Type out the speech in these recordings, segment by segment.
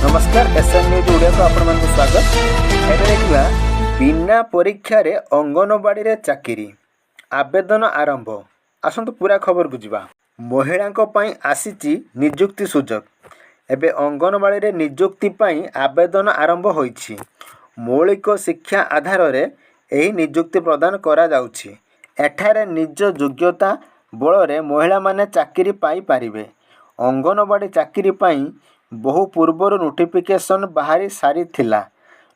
नमस्कार SN news Odia को आपण मानक स्वागत। एबे देखिबा बिना परीक्षा रे अंगनवाड़ी रे चाकरी आवेदन आरंभ। आसंतु पूरा खबर को जिबा। महिलांको पई आसीची नियुक्ति सुजोग। एबे अंगनवाड़ी रे नियुक्ति पई आवेदन आरंभ होईछि। मौलिक शिक्षा आधार रे एही नियुक्ति प्रदान करा जाउछि। एठारे निज योग्यता बल रे महिला माने चाकरी पाई पारिबे। अंगनवाड़ी चाकरी पाई बहु पूर्वर नोटिफिकेशन बाहरी सारी थिला।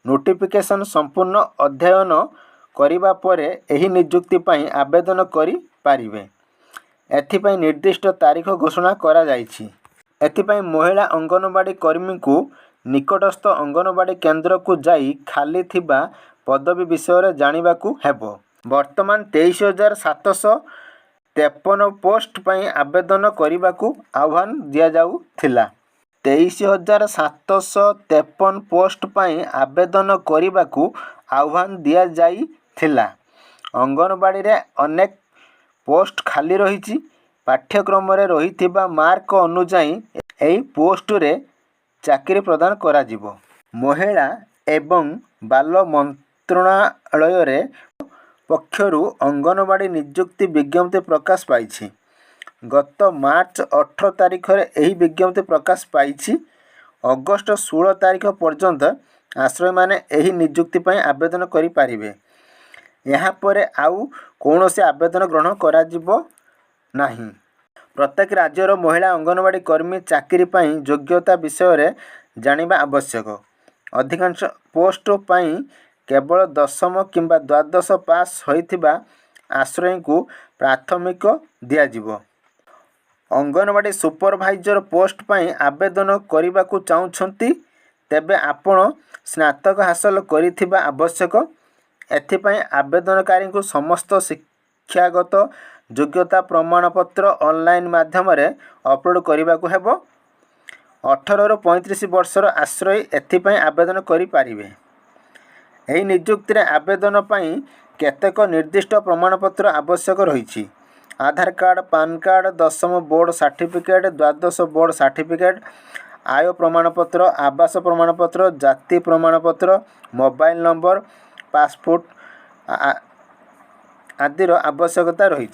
नोटिफिकेशन संपूर्ण अध्ययन करिबा परे एही नियुक्ति पाई आवेदन करि पारिबे। एथिपाई निर्दिष्ट तारीख घोषणा करा जाइछि। एथिपाई महिला अंगनवाड़ी कर्मी को निकटस्थ अंगनवाड़ी केंद्र को जाई खाली थिबा पदवी विषय रे जानिबा को हेबो। वर्तमान 23,753 पोस्ट पाई आवेदन करिबा को आह्वान दिया जाउ थिला। 23,753 पोस्ट पाई आवेदन करिबा को आह्वान दिया जाई थिला। अंगनवाड़ी रे अनेक पोस्ट खाली रहिछि। पाठ्यक्रम रे रहिथिबा मार्क अनुसार एही पोस्ट रे चाकरी प्रदान करा जिवो। महिला एवं बाल मंत्रणालय रे पक्षरु अंगनवाड़ी नियुक्ति विज्ञप्ति प्रकाश पाइछि। गत मार्च 18 तारिख रे एही विज्ञप्ति प्रकाश पाइछि। अगस्त 16 तारिख पर्यंत आश्रय माने एही नियुक्ति पई आवेदन करि पारिबे। यहाँ परे आउ कौनसी आवेदन ग्रहण करा जिवो नाही। प्रत्येक राज्यर महिला अंगनवाड़ी कर्मी चाकरी पई योग्यता विषय रे जानिबा आवश्यक। अधिकांश पोस्ट पई केवल 10वीं किंबा द्वादश पास होइथिबा आश्रय को प्राथमिक दिया जिवो। अंगनवाड़ी सुपरभाइजर पोस्ट पई आवेदन करिबा को चाहुछंती तेबे आपण स्नातक हासिल करिथिबा आवश्यक। एथिपई आवेदनकारी को समस्त शिक्षागत योग्यता प्रमाणपत्र ऑनलाइन माध्यम रे अपलोड करिबा को हेबो। 18 रु 35 वर्षर आश्रय एथिपई आवेदन करि पारिबे। एही नियुक्ति रे आवेदन पई केतेक निर्दिष्ट प्रमाणपत्र आवश्यक रहिछि। आधार कार्ड, पान कार्ड, 10वीं बोर्ड सर्टिफिकेट, द्वादश बोर्ड सर्टिफिकेट, आय प्रमाणपत्र, आवास प्रमाणपत्र, जाति प्रमाणपत्र, मोबाइल नंबर, पासपोर्ट आदिर आवश्यकता रही।